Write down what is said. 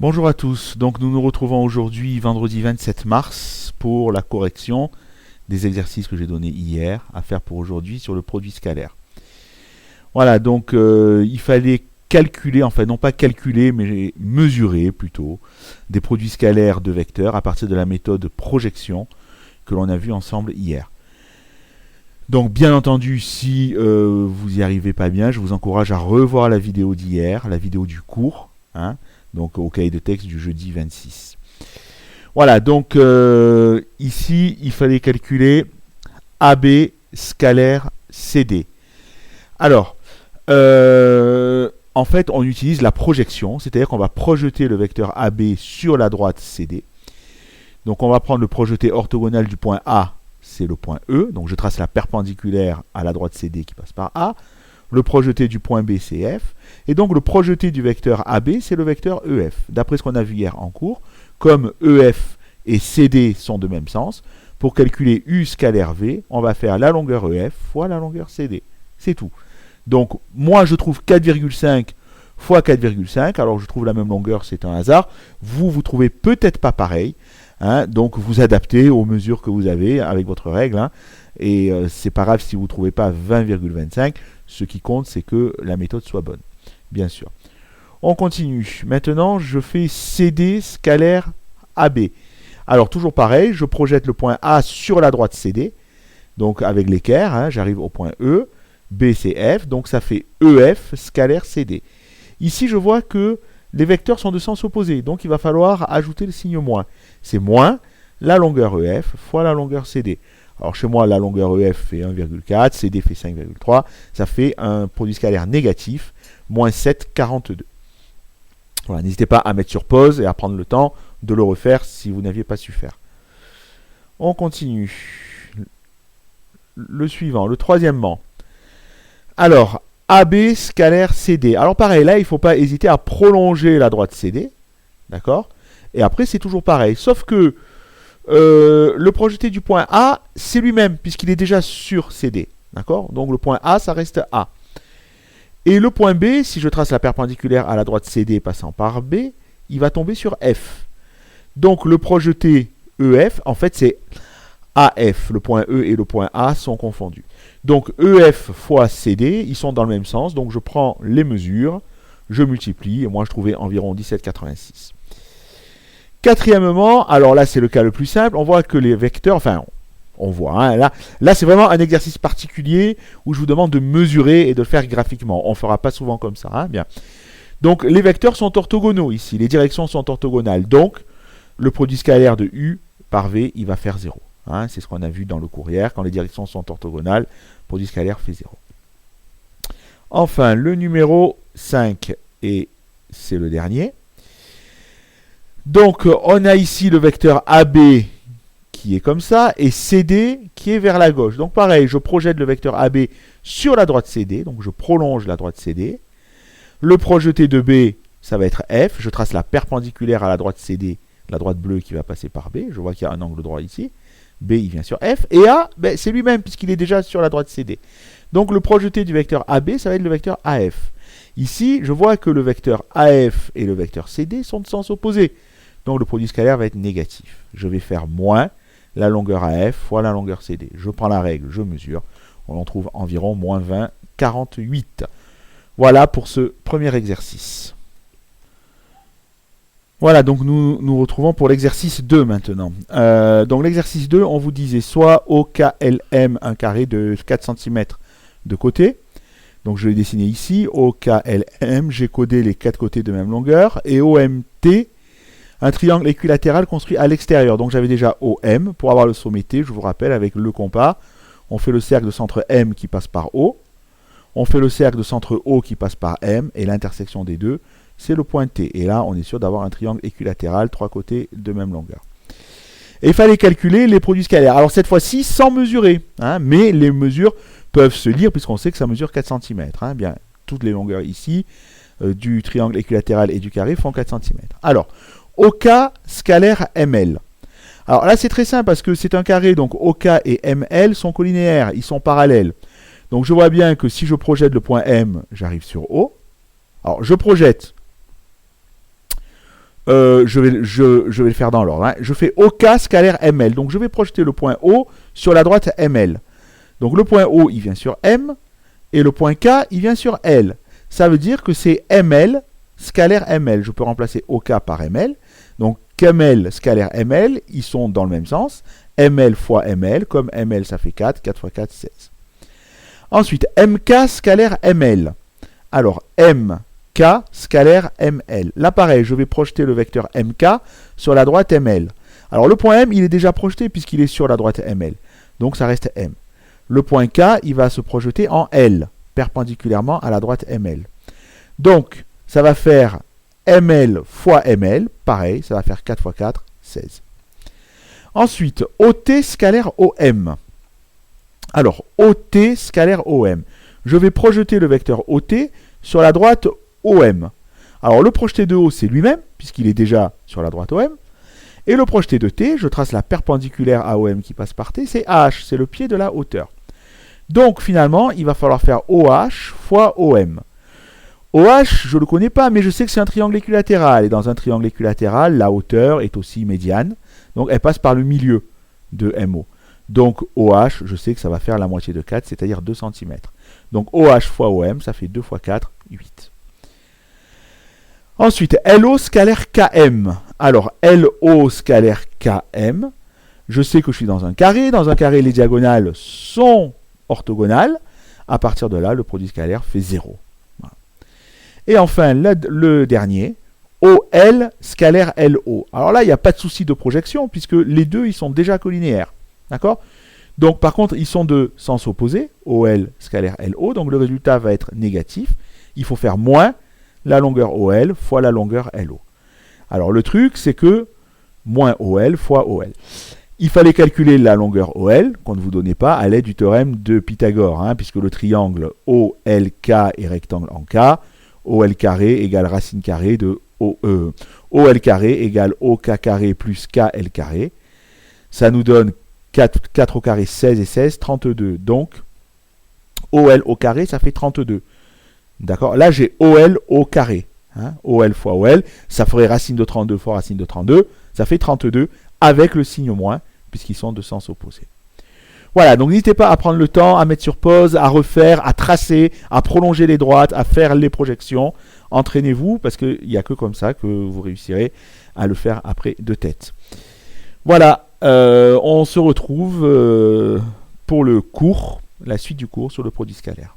Bonjour à tous, donc nous nous retrouvons aujourd'hui vendredi 27 mars pour la correction des exercices que j'ai donnés hier à faire pour aujourd'hui sur le produit scalaire. Voilà, donc il fallait calculer, enfin non pas calculer mais mesurer plutôt des produits scalaires de vecteurs à partir de la méthode projection que l'on a vu ensemble hier. Donc bien entendu, si vous n'y arrivez pas bien, je vous encourage à revoir la vidéo d'hier, la vidéo du cours, donc au cahier de texte du jeudi 26. Voilà, donc ici, il fallait calculer AB scalaire CD. Alors, en fait, on utilise la projection, c'est-à-dire qu'on va projeter le vecteur AB sur la droite CD. Donc on va prendre le projeté orthogonal du point A, c'est le point E, donc je trace la perpendiculaire à la droite CD qui passe par A. Le projeté du point B, c'est F. Et donc le projeté du vecteur AB, c'est le vecteur EF. D'après ce qu'on a vu hier en cours, comme EF et CD sont de même sens, pour calculer U scalaire V, on va faire la longueur EF fois la longueur CD. C'est tout. Donc moi je trouve 4,5 fois 4,5, alors je trouve la même longueur, c'est un hasard. Vous trouvez peut-être pas pareil, donc vous adaptez aux mesures que vous avez avec votre règle, et c'est pas grave si vous ne trouvez pas 20,25, ce qui compte c'est que la méthode soit bonne, bien sûr. On continue. Maintenant je fais CD scalaire AB. Alors toujours pareil, je projette le point A sur la droite CD, donc avec l'équerre, j'arrive au point E, B c'est F, donc ça fait EF scalaire CD. Ici je vois que les vecteurs sont de sens opposé, donc il va falloir ajouter le signe moins. C'est moins la longueur EF fois la longueur CD. Alors chez moi, la longueur EF fait 1,4, CD fait 5,3, ça fait un produit scalaire négatif, moins 7,42. Voilà, n'hésitez pas à mettre sur pause et à prendre le temps de le refaire si vous n'aviez pas su faire. On continue. Le suivant, le troisièmement. Alors, AB scalaire CD. Alors pareil, là, il ne faut pas hésiter à prolonger la droite CD, d'accord? Et après, c'est toujours pareil, sauf que le projeté du point A, c'est lui-même, puisqu'il est déjà sur CD. D'accord? Donc le point A, ça reste A. Et le point B, si je trace la perpendiculaire à la droite CD passant par B, il va tomber sur F. Donc le projeté EF, en fait, c'est AF. Le point E et le point A sont confondus. Donc EF fois CD, ils sont dans le même sens. Donc je prends les mesures, je multiplie, et moi je trouvais environ 17,86. Quatrièmement, alors là c'est le cas le plus simple, on voit que les vecteurs, enfin on voit, là c'est vraiment un exercice particulier où je vous demande de mesurer et de le faire graphiquement. On ne fera pas souvent comme ça, bien. Donc les vecteurs sont orthogonaux ici, les directions sont orthogonales, donc le produit scalaire de U par V, il va faire 0. C'est ce qu'on a vu dans le cours hier, quand les directions sont orthogonales, le produit scalaire fait 0. Enfin, le numéro 5, et c'est le dernier. Donc, on a ici le vecteur AB qui est comme ça, et CD qui est vers la gauche. Donc, pareil, je projette le vecteur AB sur la droite CD, donc je prolonge la droite CD. Le projeté de B, ça va être F. Je trace la perpendiculaire à la droite CD, la droite bleue qui va passer par B. Je vois qu'il y a un angle droit ici. B, il vient sur F. Et A, c'est lui-même, puisqu'il est déjà sur la droite CD. Donc, le projeté du vecteur AB, ça va être le vecteur AF. Ici, je vois que le vecteur AF et le vecteur CD sont de sens opposé. Donc le produit scalaire va être négatif. Je vais faire moins la longueur AF fois la longueur CD. Je prends la règle, je mesure. On en trouve environ moins 20,48. Voilà pour ce premier exercice. Voilà, donc nous nous retrouvons pour l'exercice 2 maintenant. Donc l'exercice 2, on vous disait soit OKLM, un carré de 4 cm de côté. Donc je l'ai dessiné ici, OKLM, j'ai codé les 4 côtés de même longueur, et OMT, un triangle équilatéral construit à l'extérieur. Donc j'avais déjà OM, pour avoir le sommet T, je vous rappelle, avec le compas, on fait le cercle de centre M qui passe par O, on fait le cercle de centre O qui passe par M, et l'intersection des deux, c'est le point T. Et là, on est sûr d'avoir un triangle équilatéral, 3 côtés de même longueur. Et il fallait calculer les produits scalaires. Alors cette fois-ci, sans mesurer, mais les mesures peuvent se lire, puisqu'on sait que ça mesure 4 cm. Bien, toutes les longueurs ici, du triangle équilatéral et du carré, font 4 cm. Alors, OK scalaire ML. Alors là, c'est très simple parce que c'est un carré, donc OK et ML sont collinéaires, ils sont parallèles. Donc je vois bien que si je projette le point M, j'arrive sur O. Alors je projette je vais le faire dans l'ordre. Hein. Je fais OK scalaire ML. Donc je vais projeter le point O sur la droite ML. Donc le point O, il vient sur M, et le point K, il vient sur L. Ça veut dire que c'est ML scalaire ML. Je peux remplacer OK par ML. Donc ML scalaire ML, ils sont dans le même sens. ML fois ML, comme ML ça fait 4, 4 fois 4, 16. Ensuite, MK scalaire ML. Alors, MK scalaire ML. Là, pareil, je vais projeter le vecteur MK sur la droite ML. Alors, le point M, il est déjà projeté puisqu'il est sur la droite ML. Donc, ça reste M. Le point K, il va se projeter en L, perpendiculairement à la droite ML. Donc, ça va faire ML fois ML. Pareil, ça va faire 4 fois 4, 16. Ensuite, OT scalaire OM. Alors, OT scalaire OM. Je vais projeter le vecteur OT sur la droite OM. Alors, le projeté de O, c'est lui-même, puisqu'il est déjà sur la droite OM. Et le projeté de T, je trace la perpendiculaire à OM qui passe par T, c'est H, c'est le pied de la hauteur. Donc, finalement, il va falloir faire OH fois OM. OH, je ne le connais pas, mais je sais que c'est un triangle équilatéral. Et dans un triangle équilatéral, la hauteur est aussi médiane. Donc, elle passe par le milieu de MO. Donc, OH, je sais que ça va faire la moitié de 4, c'est-à-dire 2 cm. Donc, OH fois OM, ça fait 2 fois 4, 8. Ensuite, LO scalaire KM. Alors, LO scalaire KM, je sais que je suis dans un carré. Dans un carré, les diagonales sont orthogonales. À partir de là, le produit scalaire fait 0. Voilà. Et enfin, le dernier, OL scalaire LO. Alors là, il n'y a pas de souci de projection, puisque les deux, ils sont déjà collinéaires. D'accord? Donc, par contre, ils sont de sens opposé, OL scalaire LO, donc le résultat va être négatif. Il faut faire moins la longueur OL fois la longueur LO. Alors, le truc, c'est que moins OL fois OL. Il fallait calculer la longueur OL, qu'on ne vous donnait pas, à l'aide du théorème de Pythagore, hein, puisque le triangle OLK est rectangle en K, OL carré égale racine carrée de OE. OL carré égale OK carré plus KL carré. Ça nous donne 4 au carré, 16 et 16, 32. Donc, OL au carré, ça fait 32. D'accord? Là, j'ai OL au carré. Hein? OL fois OL, ça ferait racine de 32 fois racine de 32. Ça fait 32 avec le signe moins, puisqu'ils sont de sens opposé. Voilà, donc n'hésitez pas à prendre le temps, à mettre sur pause, à refaire, à tracer, à prolonger les droites, à faire les projections. Entraînez-vous, parce qu'il n'y a que comme ça que vous réussirez à le faire après de tête. Voilà. On se retrouve pour le cours, la suite du cours sur le produit scalaire.